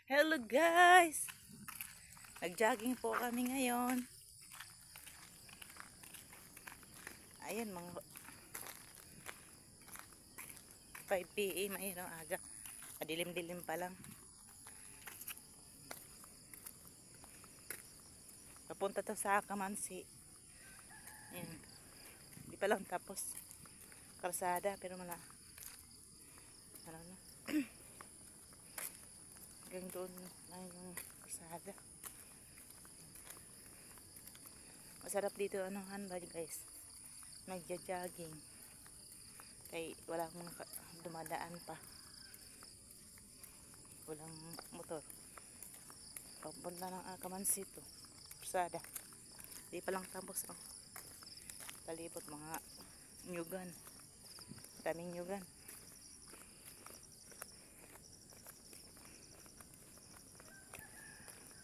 Hello guys! Nag-jogging po kami ngayon. Ayan mga 5 PM. Ayan o, aga. Madilim-dilim pa lang. Papunta to sa Kamansi. Ayan. Di pa lang tapos karsada pero ano na. Hanggang doon na yung karsada. Masarap dito anuhan ba guys, nagja-jogging kay wala akong dumadaan pa, walang motor. Papunta ng Kamansi to karsada, di pa lang tapos oh. Palibot mga nyugan, daming nyugan.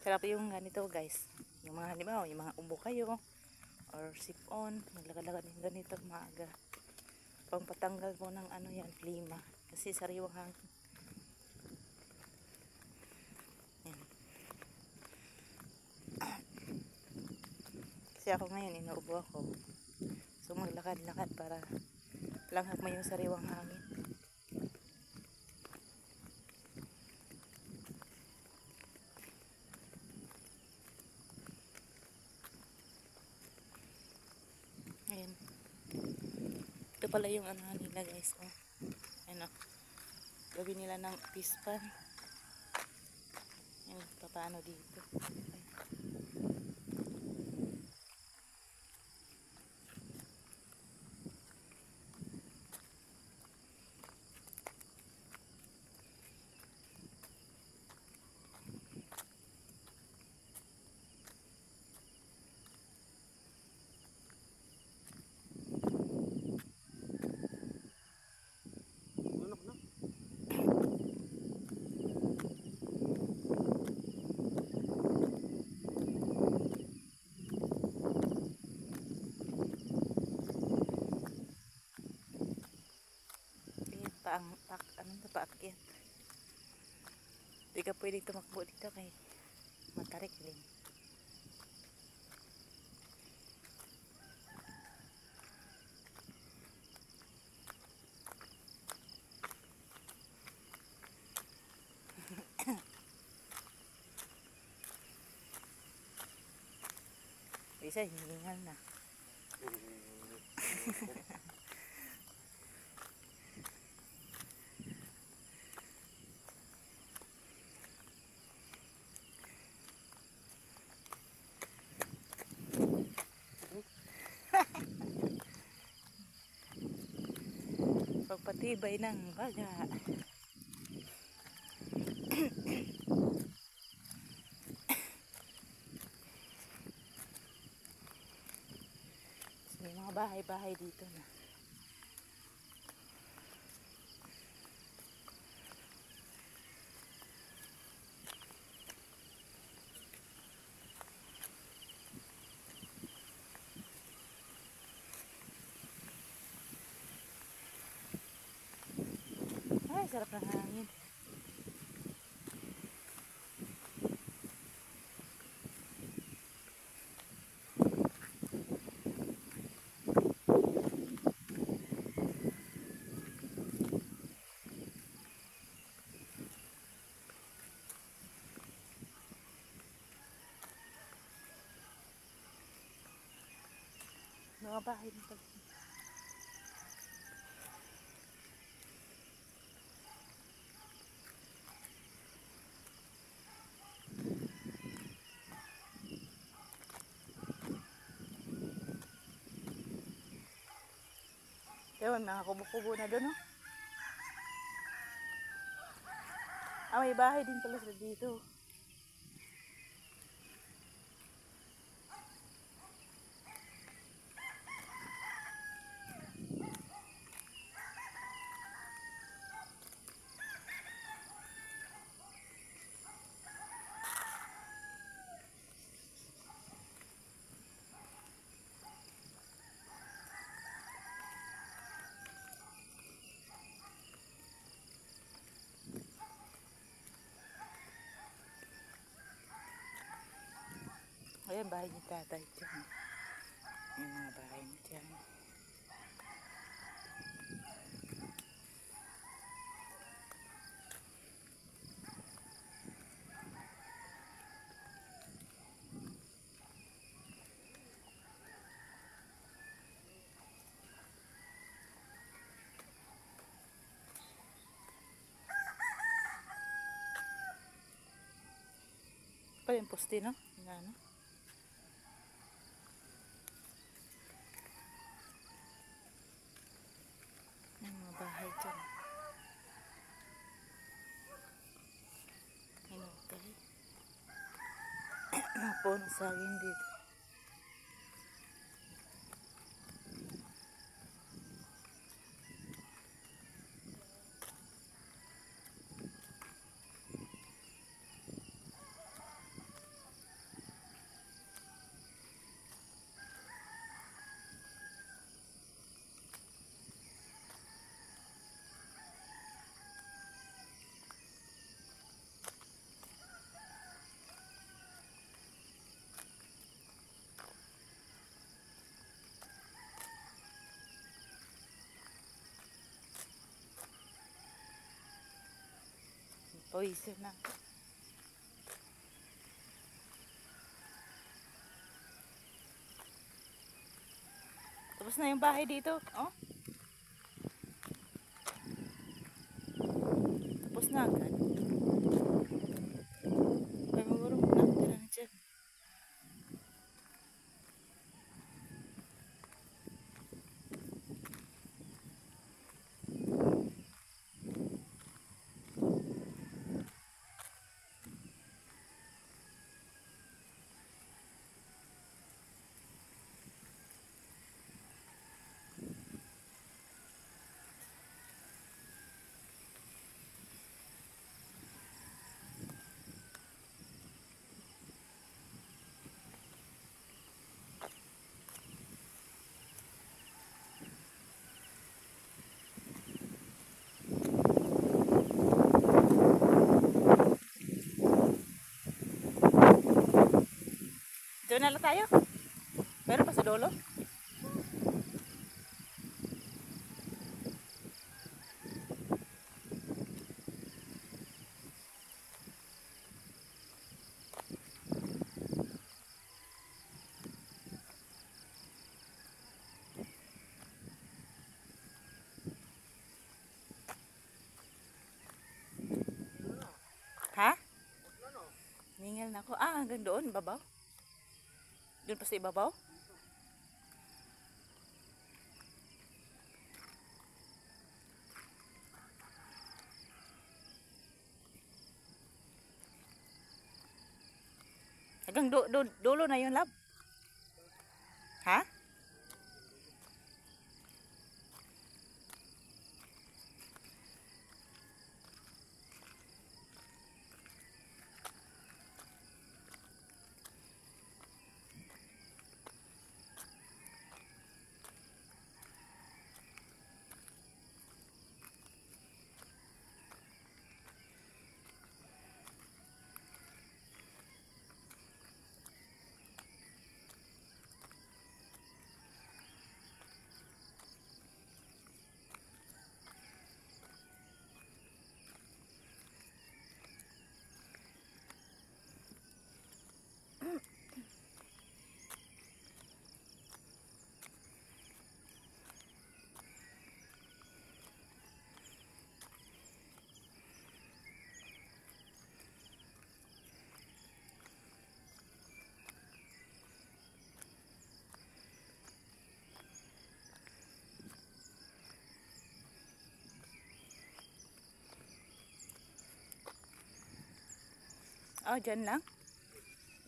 Sarap yung ganito guys, yung mga halimbawa yung mga ubo kayo or sipon, naglakad-lakad yung ganito maaga, pang patanggal po ng ano yan, klima, kasi sariwang hangin. Yan. Kasi ako ngayon inuubo ako, so maglakad-lakad para langhap mo yung sariwang hangin. Ayan. Ito pala yung ano nila guys. Oh. Ayan o. Gabi nila ng pispan. Ayan. Paano dito. Ayan. Paakyat. Hindi ka pwedeng tumakbo dito kay matarik din. Bisa hiningal na. Pagpatibay ng baga. May mga bahay-bahay dito na. Ay, sarap ng hangin. Mga bahay dito. Ewan, mga kubo-kubo na doon, no? Ah, may bahay din pala sila dito. yung bahay ni tatay dyan. Yung mga bahay niya dyan. Pa yung poste, no? Ano? Yung mga bahay dyan. Hinukay. Puno saging dito. Pawisin na. Tapos na yung bahay dito. Oh. Tapos na agad. Kaya magurong nakatira na dyan. Diyan na lang tayo. Meron pa sa dulo? Ha? Ningal na ako. Ah, hanggang doon, babaw. Doon pa sa ibabaw? Hanggang dulo na yun, lab. Ha? Oh, dyan lang.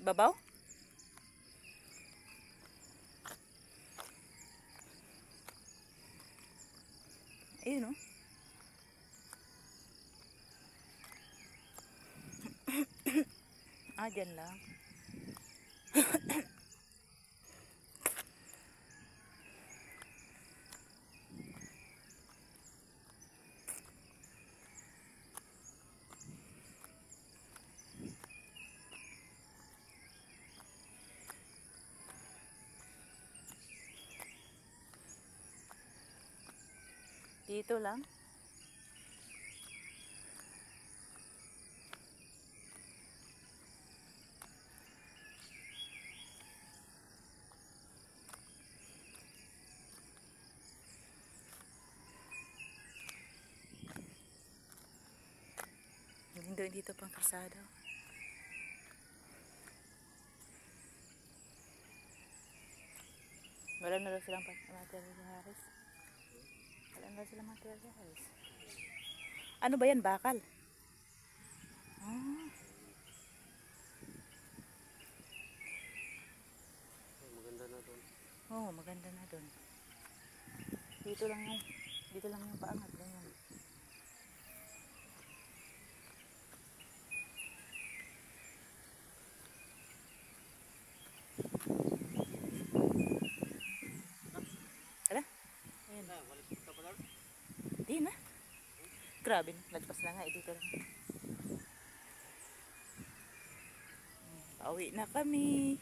Babaw? Ayun, oh. Ah, dyan lang. Dito lang. Hindi dito pang kalsada. Wala na daw silang material sa Haris. Wala na daw silang material sa Haris. Ano ba yan? Bakal? Ah. Maganda na doon. Oo, maganda na doon. Dito lang yung paangat. Ganyan. Ala? Ayan. Balik ka pa lang? Di na. Grabe na. Lagpas na nga. Dito lang. Pauwi na kami.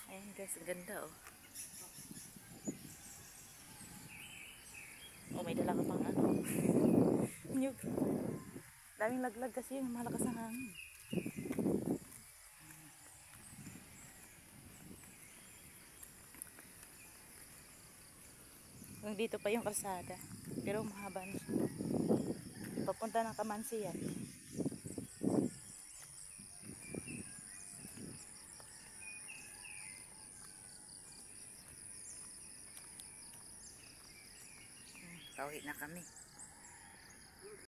Ayan guys. Ang ganda oh. Oh, may dala ka pang ano. Nyug. Daming laglag kasi yung malakas ng hangin. Yung dito pa yung kalsada. Pero mahaba na siya. Papunta ng Kamansi yan. Pauwi na kami.